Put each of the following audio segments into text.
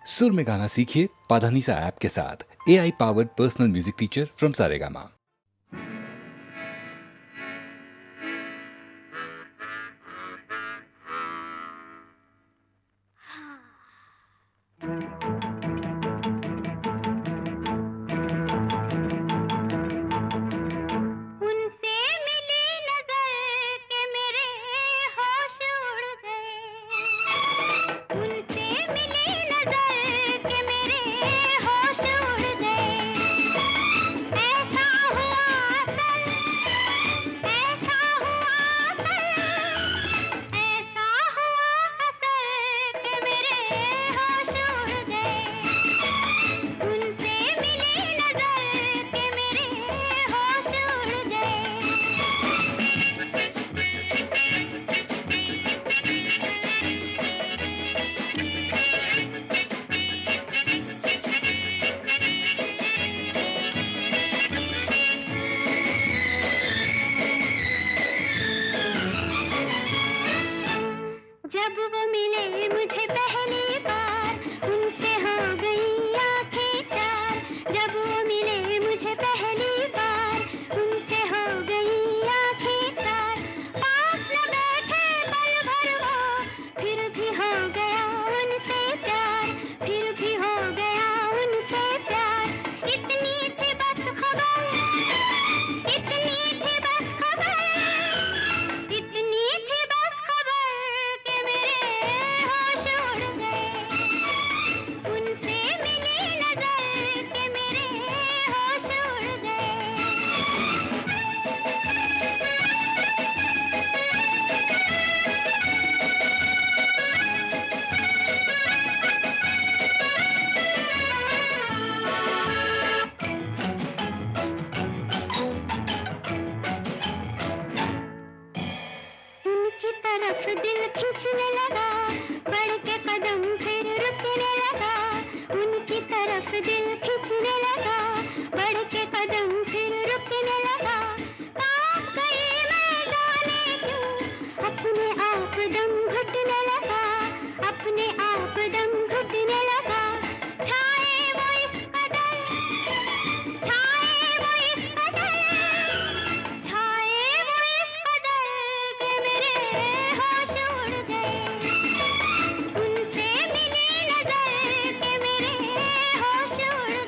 सुर में गाना सीखिए पाधानीसा ऐप के साथ। AI powered personal music teacher from Saregama. जब वो मिले मुझे पहली बार उनसे हो गई आंखें चार। जब वो मिले मुझे पहली बार उनसे हो गई आंखें चार। पास न बैठे पल भर वो फिर भी हो गया उनसे प्यार, फिर भी हो गया उनसे प्यार। इतनी थी बस खबर, इतनी थी बस खबर, इतनी थी बस खबर के मेरे होश उड़ गए। उनसे मिली नजर के मेरे होश उड़ गए। उनकी तरफ दिल खींचने लगा, बढ़ के कदम फिर रुकने लगा। उनकी तरफ दिल खींचने लगा, बढ़ के कदम फिर रुकने लगा। कांप गई मैं जाने क्यों, अपने आप दम घुटने लगा, अपने आप दम घुटने लगा। छाए वो इस कदर, छाए वो इस कदर, छाए वो इस कदर के मेरे होश उड़ गए। उनसे मिली नजर के मेरे होश उड़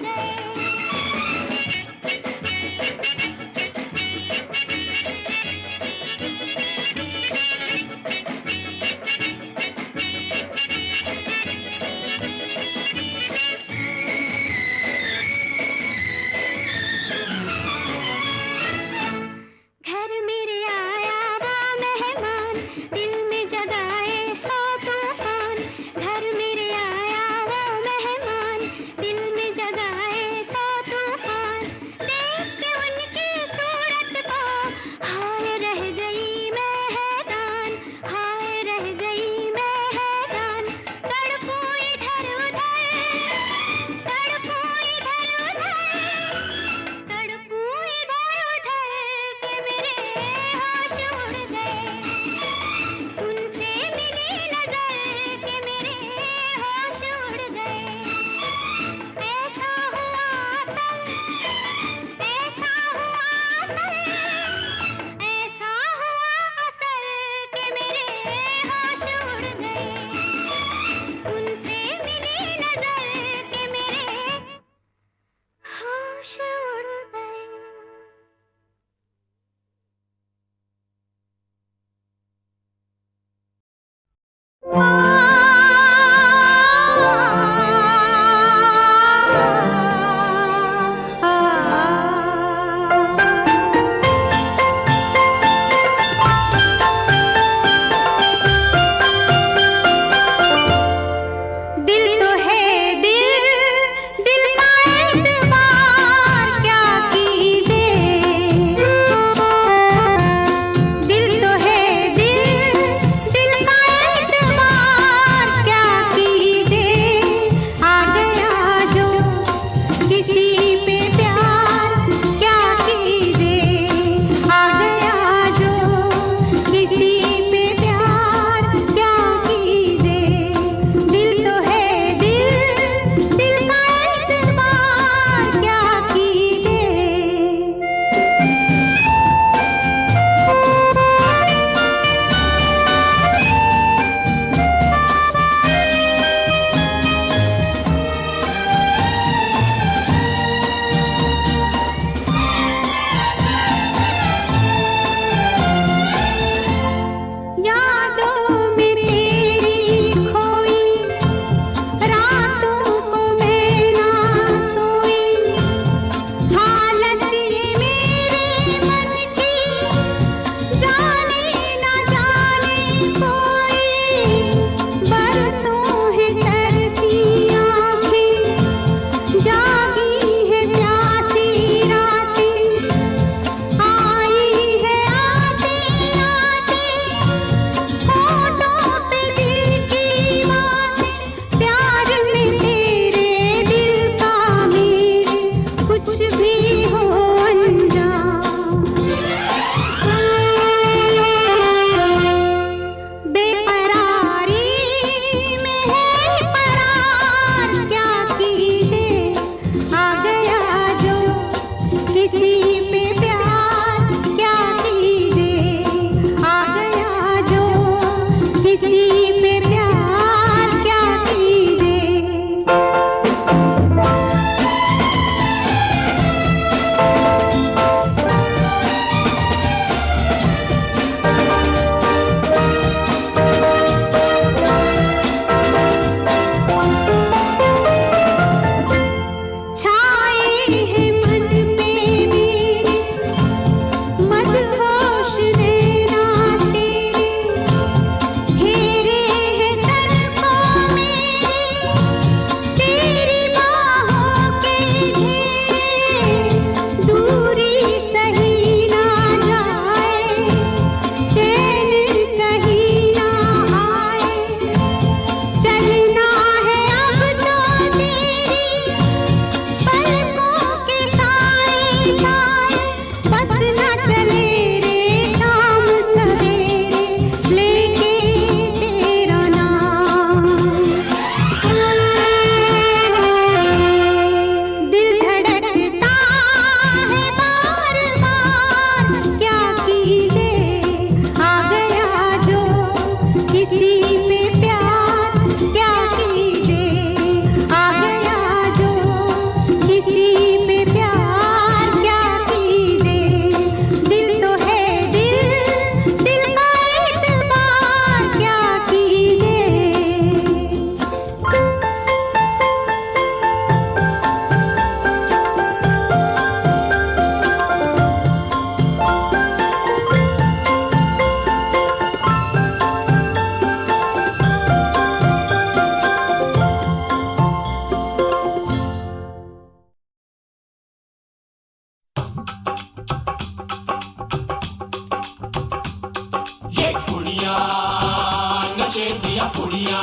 नशे दिया पुड़िया,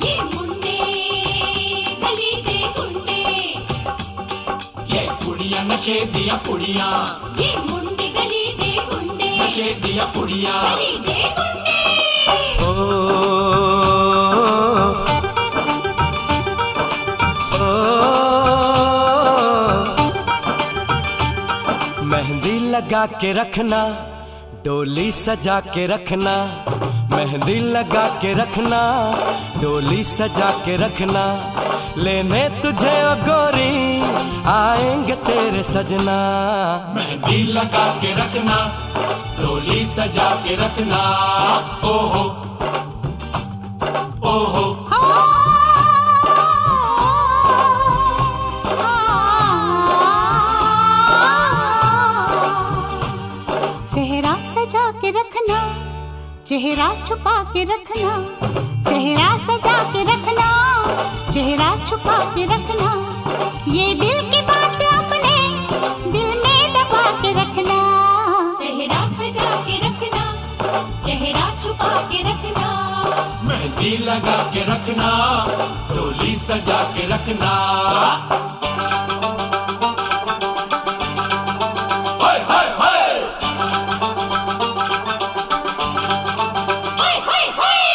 ये मुंडे गली दे गुंडे, ये कुड़िया नशे दिया पुड़िया, ये मुंडे गली दे गुंडे, नशे दिया पुड़िया। गली दे गुंडे। मेहंदी लगा के रखना, डोली सजा के रखना, मेहंदी लगा के रखना, डोली सजा के रखना, लेने तुझे ओ गोरी आएंगे तेरे सजना। मेहंदी लगा के रखना, डोली सजा के रखना, ओहो ओहो। सेहरा सजा के रखना, चेहरा छुपा के रखना, सेहरा सजा के रखना, चेहरा छुपा के रखना, ये दिल की बात अपने दिल में दबा के रखना। सेहरा सजा के रखना, चेहरा छुपा के रखना, मेहंदी लगा के रखना, डोली सजा के रखना। हाय हाय हाय, हाय हाय हाय।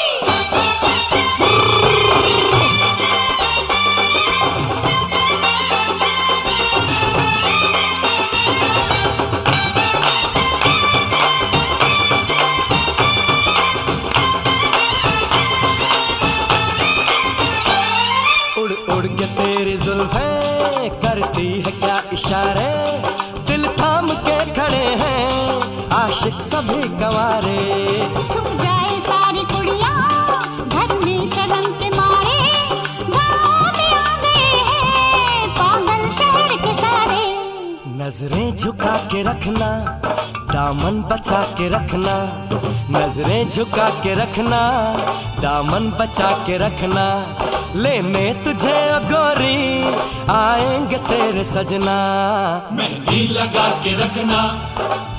उड़ उड़ के तेरी जुल्फें करती है क्या इशारे, दिल थाम के खड़े हैं आशिक सभी गवारे। छुप जाए सारी कुड़ियाँ घर में शर्म के मारे, गाँव में आ गए हैं पागल शहर के सारे। नजरें झुका के रखना, दामन बचा के रखना, नजरें झुका के रखना, दामन बचा के रखना, लेने तुझे ओ गोरी आएंगे तेरे सजना। मेहंदी लगा के रखना,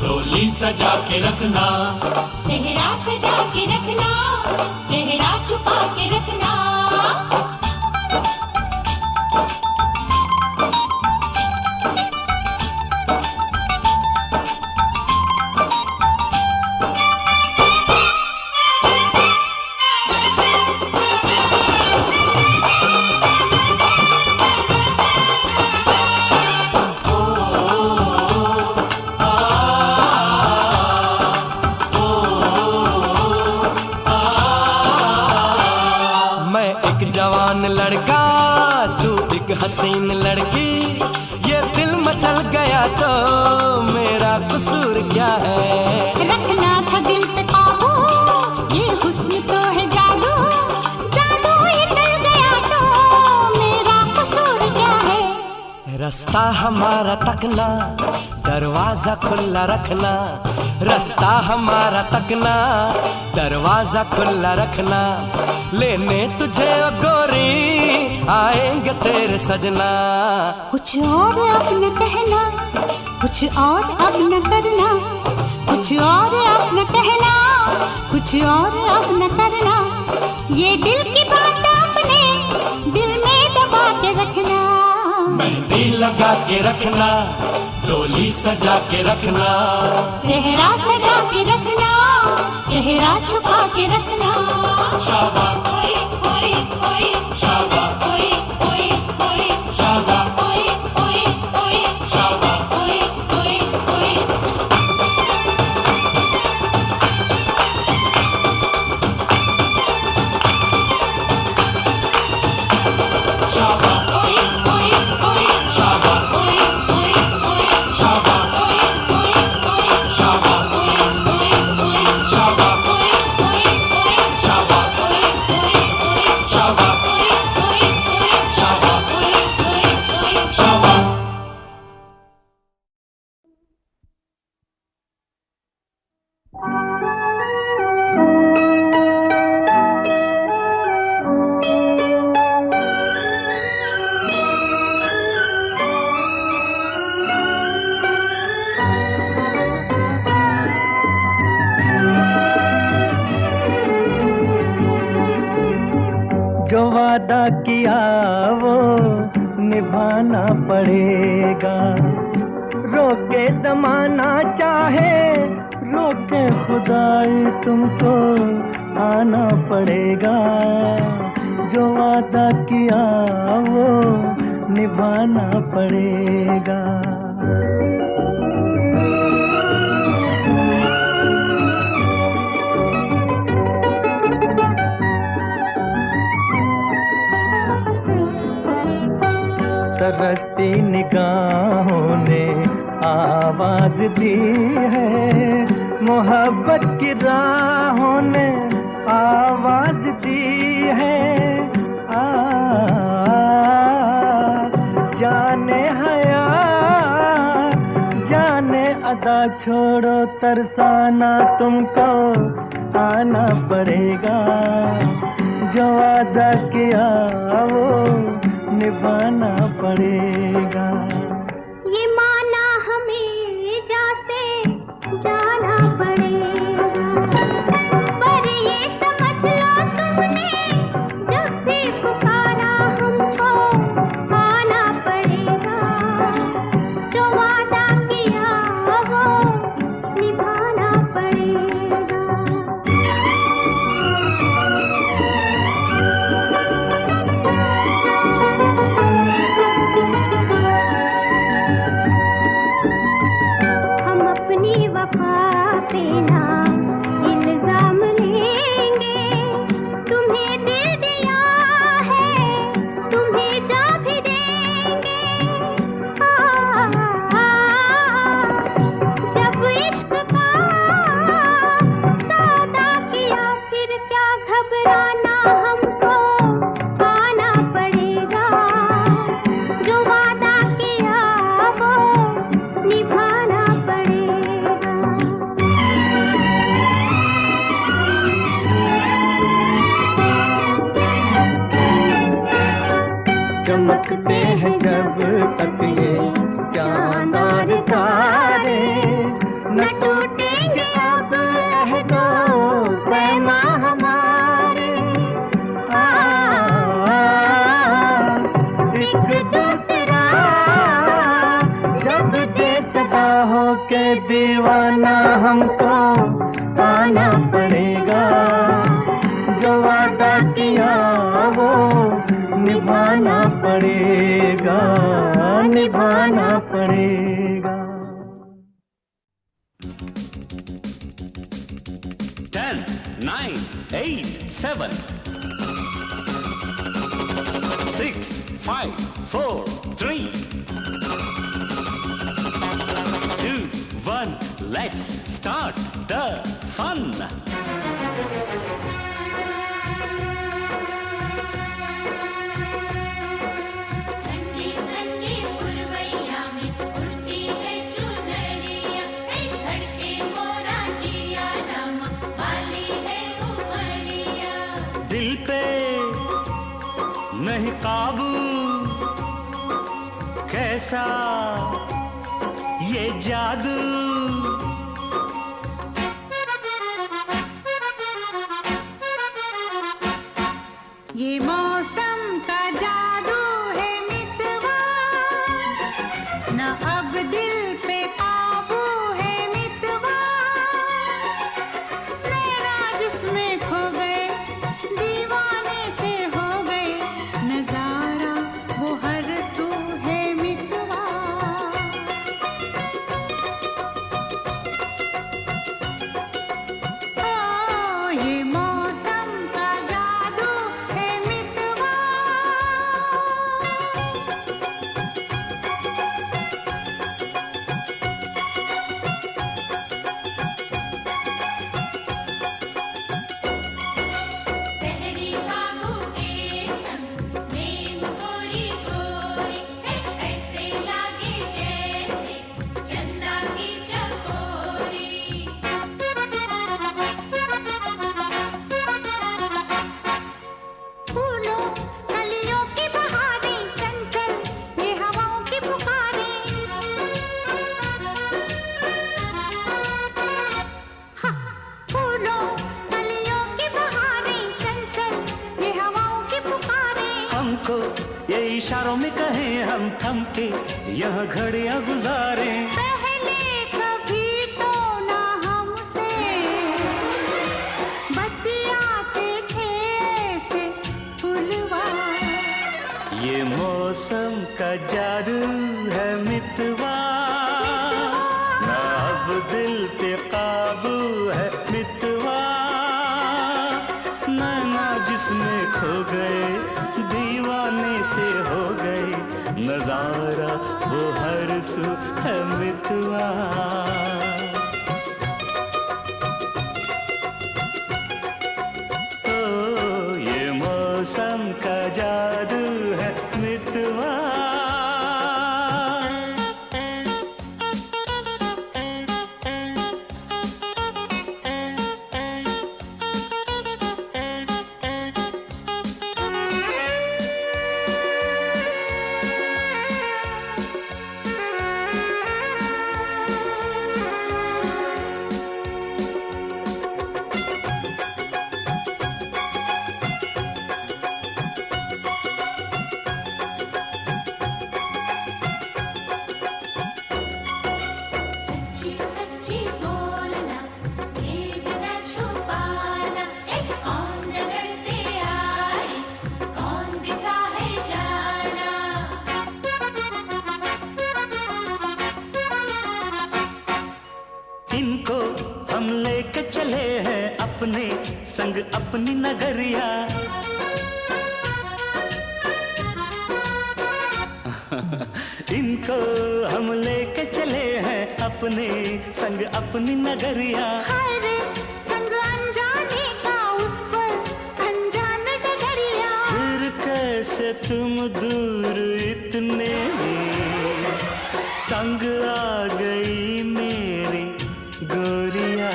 डोली सजा के रखना, सेहरा सजा के रखना, चेहरा छुपा के रखना। मैं एक जवान लड़का, तू एक हसीन लड़की, ये दिल मचल गया तो मेरा कसूर क्या है। रखना था दिल पे काबू, ये हुस्न तो है जादू, जादू ये चल गया तो मेरा कसूर क्या है। रास्ता हमारा तकना, दरवाजा खुला रखना, रास्ता हमारा तकना, दरवाजा खुला रखना, लेने तुझे ओ गोरी आएंगे तेरे सजना। कुछ और अब न कहना, कुछ और अब न करना, कुछ और अब न कहना, कुछ और अब न करना, ये दिल की बात अपने दिल में दबा के रखना। मेहंदी लगा के रखना, डोली सजा के रखना, सेहरा सजा के रखना, चेहरा छुपा के रखना। शाबाश ओए ओए ओए, शाबाश ओए ओए ओए, शाबाश ओए ओए ओए, शाबाश। ओए ओए ओए। शाबाश ओए ओए ओए, शाबाश ओए ओए ओए, शाबाश ओए ओए ओए, शाबाश ओए ओए ओए, शाबाश ओए ओए ओए, शाबाश ओए ओए ओए, शाबाश। वादा किया वो निभाना पड़ेगा। रोके जमाना चाहे रोके खुदाई तुमको आना पड़ेगा। जो वादा किया वो निभाना पड़ेगा। तरसती निगाहों ने आवाज दी है, मोहब्बत की राहों ने आवाज दी है। जाने हया जाने अदा छोड़ो तरसाना तुमको आना पड़ेगा। जो वादा किया वो निभाना पड़ेगा। ये माना हमें जासे जाना पड़ेगा, पर ये समझ लो तुमने जब भी पुकारा हमको आना पड़ेगा। जो वादा किया वो निभाना पड़ेगा। चमकते हैं जब तक ये चांद और तारे, न टूटेंगे अब अहदो पैमा हमारे। एक दूसरा जब दे सदा हो के दीवाना हमको आना पड़ेगा। जो वादा किया वो निभाना पड़ेगा, निभाना पड़ेगा। 10, 9, 8, 7, 6, 5, 4, 3, 2, 1. Let's start the fun. दिल पे नहीं काबू कैसा ये जादू। ये मौसम का जादू है मितवा, न अब दिल पे काबू है मितवा। नैना जिसमें खो गए दीवाने से हो गए, नजारा वो हर सू है मितवा। ये मौसम का जादू है मितवा। हमको ये इशारों में कहें हम थम के यहाँ घड़ियां गुजारें। पहले कभी तो ना हमसे बतियाते थे ऐसे फुलवा। ये मौसम का जादू है मितवा, ना अब दिल पे काबू है मितवा। नैना जिसमें खो गए दीवाने से हो गए, नजारा वो हर सू है मितवा। ओ ये मौसम का जादू है मितवा। सच्ची सच्ची बोलना, भेद न छुपाना, एक कौन नगर से आई, कौन दिशा है जाना। इनको हम लेके चले हैं अपने संग अपनी नगरिया। इनको हम लेके चले हैं अपने संग अपनी नगरिया। हाय रे संग अनजाने का उस पर अनजान डगरिया। फिर कैसे तुम दूर इतने संग आ गई मेरी गोरिया।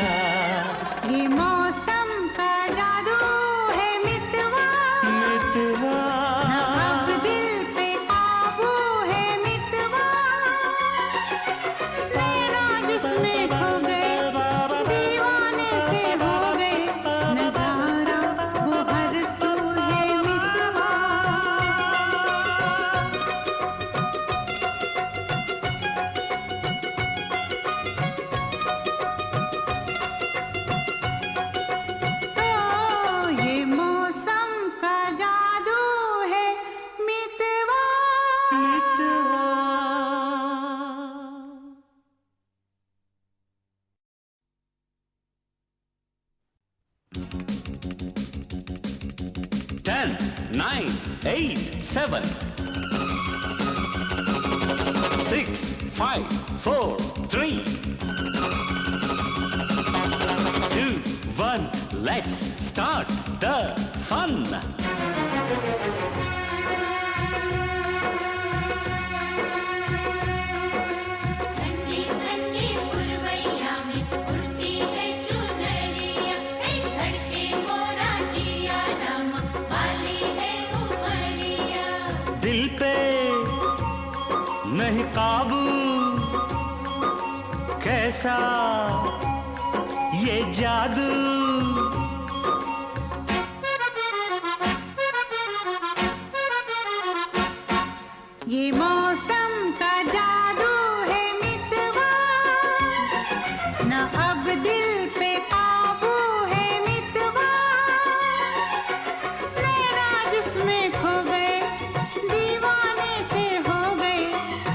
ये मौसम का जादू है मितवा, मितवा अब दिल पे काबू है मितवा। तेरा जिसमें खो गए दीवाने से हो गए, नजारा वो हर सू है मितवा। ओ ये मौसम का जादू है मितवा। मितवा। 10, 9, 8, 7, 6, 5, 4, 3, 2, 1, let's start the fun. ठंडी ठंडी पुरवैया में उड़ती है चुनरिया, एक धड़के मोरा जिया, नम वाली है उमरिया। दिल पे नहीं काबू, कैसा ये जादू। ये मौसम का जादू है मितवा, न अब दिल पे काबू है मितवा। नैना जिसमें खो गए दीवाने से हो गए,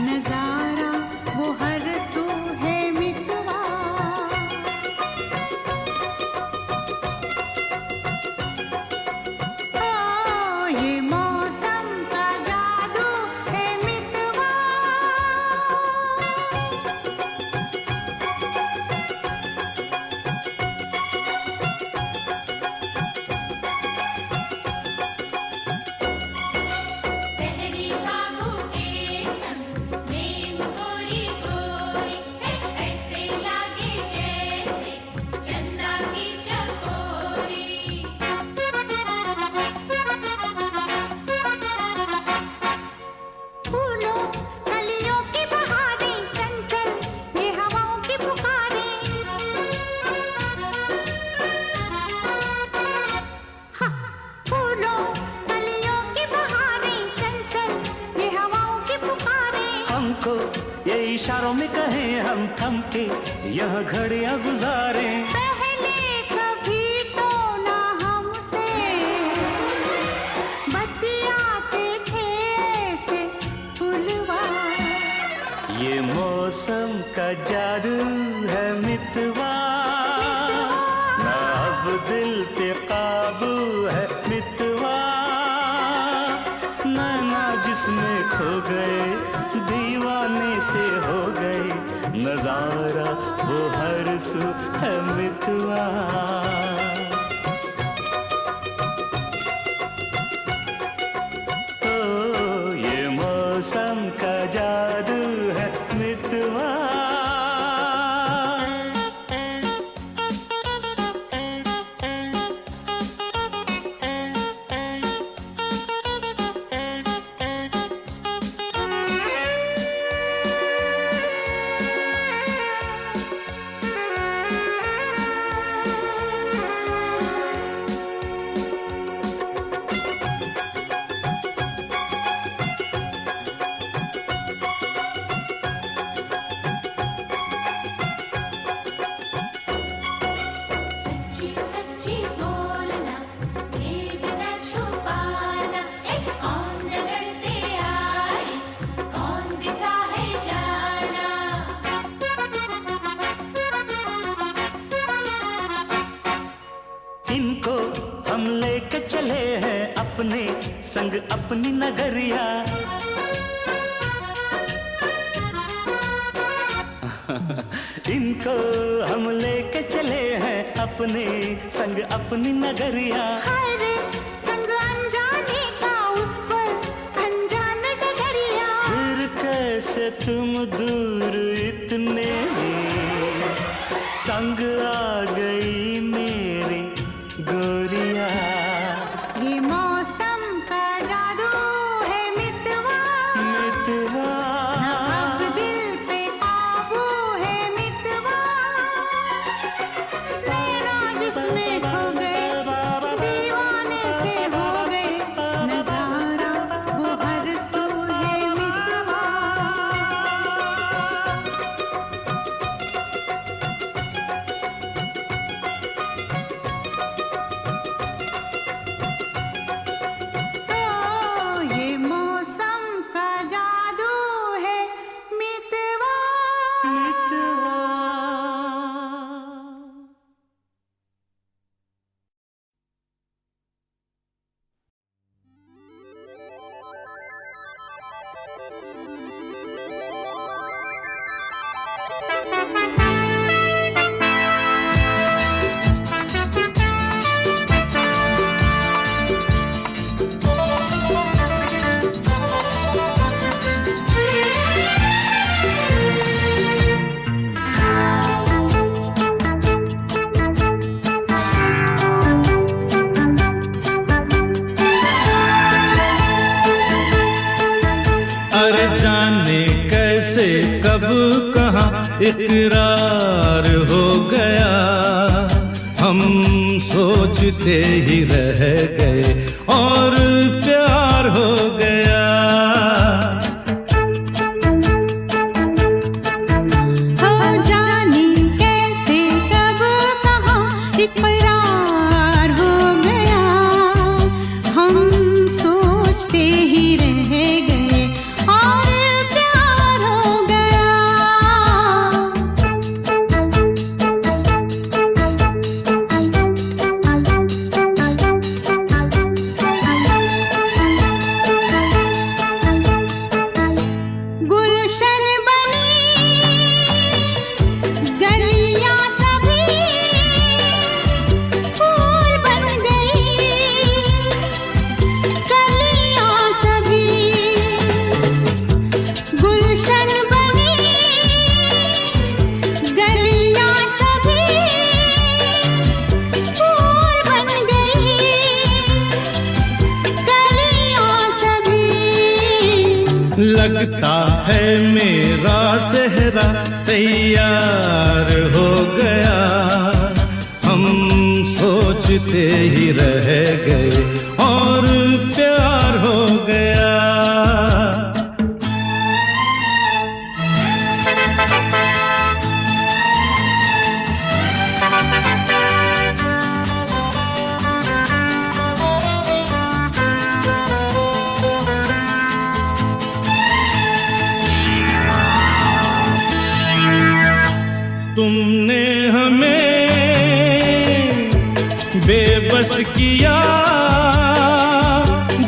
नजारा वो हर सू है मितवा। इशारों में कहें हम थम के यह घड़ियां गुजारे। पहले कभी तो ना हमसे बतियाते थे ऐसे फुलवा। ये मौसम का जादू है मितवा, ना अब दिल पे काबू है मितवा। नैना जिसमें खो गए दीवाने से हो गए, नजारा वो हर सू है मितवा। ओ ये मौसम का जादू है मितवा। सच्ची सच्ची बोलना, भेद न छुपाना, एक कौन नगर से आए, कौन दिशा है जाना। इनको हम लेके चले हैं अपने संग अपनी नगरिया। इनको हम लेके चले हैं अपने संग अपनी नगरिया। हर संग अनजाने का उस पर अनजान डगरिया। फिर कैसे तुम दूर इतने संग आ गई मेरी गोरिया। ये मौसम का जादू है मितवा, मितवा अब दिल पे काबू है मितवा। नैना जिसमें खो गए दीवाने से हो गए, नजारा वो हर सू है मितवा। ओ ये मौसम का जादू है मितवा। मितवा। अरे जाने कैसे कब कहाँ इकरार हो गया, हम सोचते ही रह गए और प्यार हो गया। हो जाने कैसे कब कहाँ इकरार हो गया, हम सोचते ही रह गए और प्यार हो गया। गुलशन बनी गलियां सभी फूल बन गई, कलियां सभी गुलशन बनी गलियां सभी फूल बन गई, कलियां सभी। लगता है मेरा सेहरा तैयार हो गया, हम सोचते ही रह गए और प्यार हो गया। बेबस किया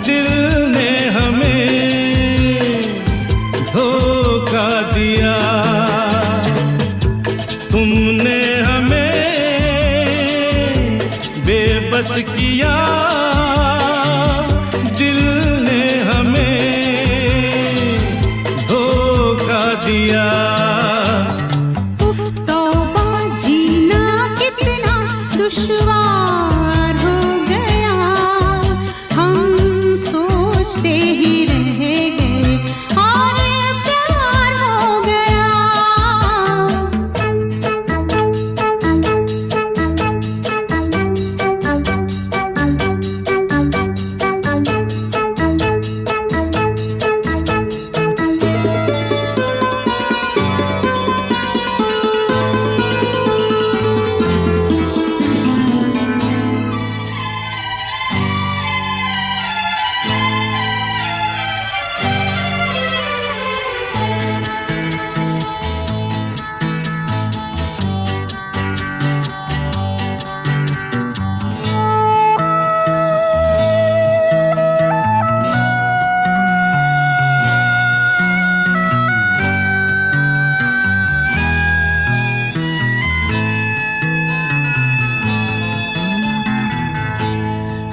दिल ने हमें धोखा दिया, तुमने हमें बेबस किया, दिल ने हमें धोखा दिया। उफ तौबा, जीना कितना दुश्वार हो गया, हम सोचते ही रह गए और प्यार हो गया।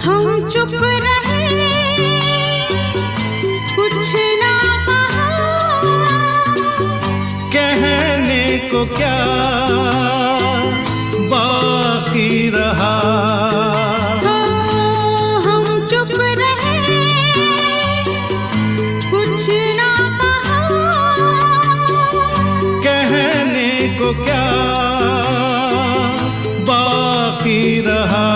हम चुप रहे, कुछ ना कहा, कहने को क्या बाकी रहा। हम चुप रहे, कुछ ना कहा, कहने को क्या बाकी रहा।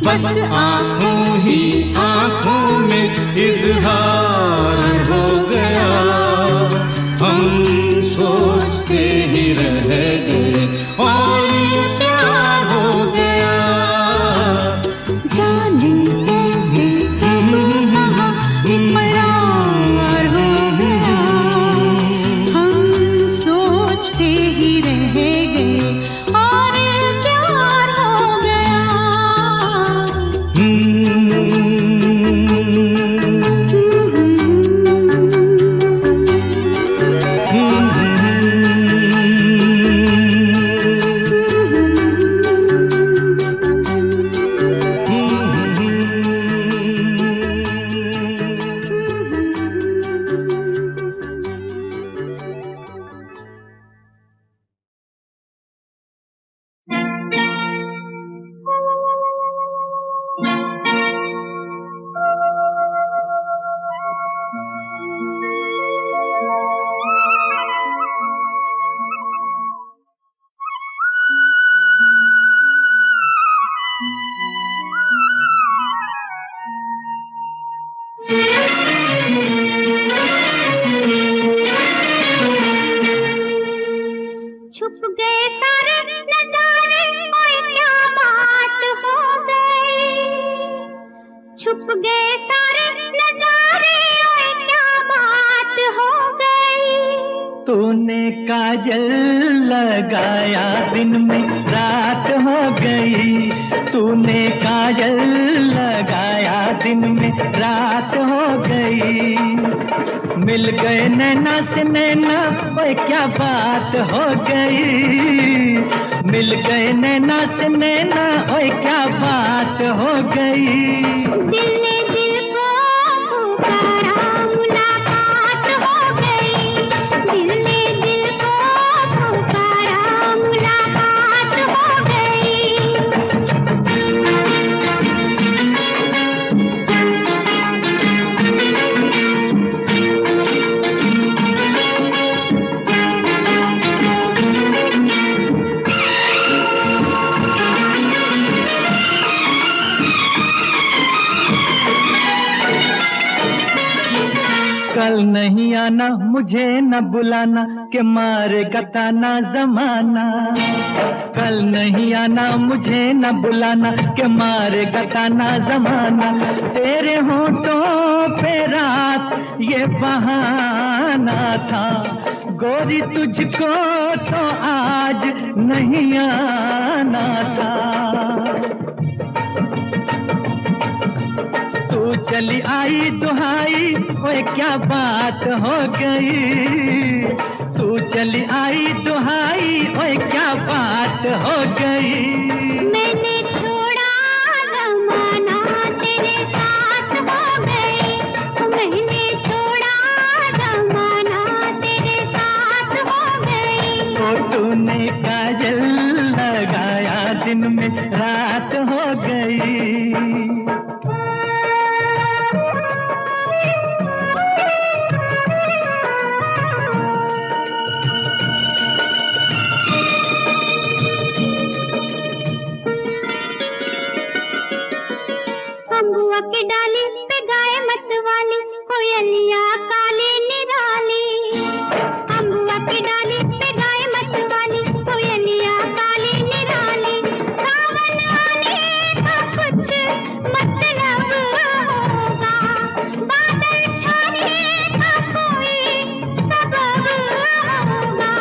बस आंखों ही आंखों में इजहार हो गया, हम सोचते ही रह गए और प्यार हो गया। जाने कैसे कहाँ इकरार हो गया, हम सोचते ही रह गए और प्यार हो गया। छुप गए सारे नजारे, ओए क्या बात हो गई। छुप गए सारे नजारे, ओए क्या बात हो गई। तूने काजल लगाया दिन में रात हो गई, तूने काजल लगाया दिन में रात हो गई। मिल गए नैना से नैना, ओए क्या बात हो गई। मिल गए नैना से नैना, ओए क्या बात हो गई। दिल ने दिल को पुकारा, मुलाकात हो गई। दिल ने दिल को पुकारा, मुलाकात हो गई। कल नहीं आना, मुझे न बुलाना, के मारे गताना जमाना। कल नहीं आना, मुझे न बुलाना, के मारे गताना जमाना। तेरे होठों पे रात ये बहाना था, गोरी तुझको तो आज नहीं आना था। चली आई दुहाई, ओए क्या बात हो गई। तू चली आई दुहाई, ओए क्या बात हो गई। मैंने छोड़ा ज़माना तेरे साथ हो गई, मैंने छोड़ा ज़माना तेरे साथ हो गई। तो तूने काजल लगाया, दिन में रात हो गई। अम्बुआ की डाली पे गाय मत वाली, कोयलिया काली निराली। अम्बुआ की डाली पे गाय मत वाली, कोयलिया काली निराली। सावन आने का कुछ मतलब होगा, बादल छाने का कोई सबब होगा।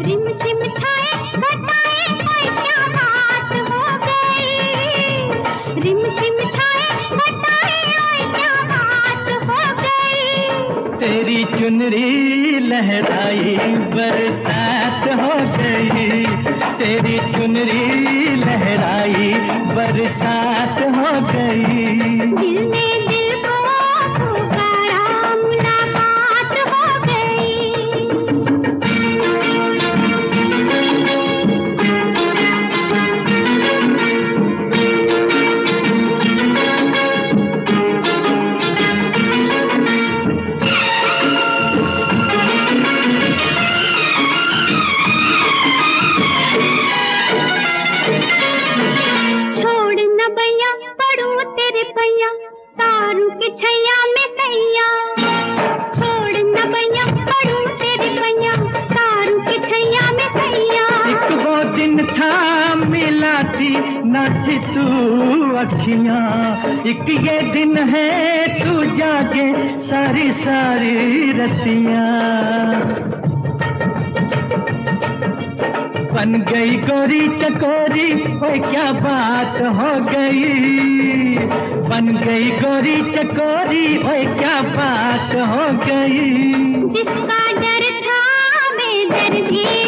रिम झिम छाए घटाए, ओए क्या बात हो गई। रिम झिम छाए घटाए, ओए क्या बात हो गई। तेरी चुनरी लहराई, बरसात हो गई। तेरी चुनरी लहराई, बरसात हो गई। दिल ने दिल को पुकारा, मुलाकात हो गई। छोड़ न भैया पड़ू तेरे पैया, तारू के छैया में सैया। छोड़ न भैया पड़ू तेरे पैया, तारू के छैया में सैया। एक वो दिन था मिला थी न थी तू अखियां, एक ये दिन है तू जागे सारी सारी रतियां। बन गई गोरी चकोरी, ओए क्या बात हो गई। बन गई गोरी चकोरी, ओए क्या बात हो गई। जिसका डर था बेदर्दी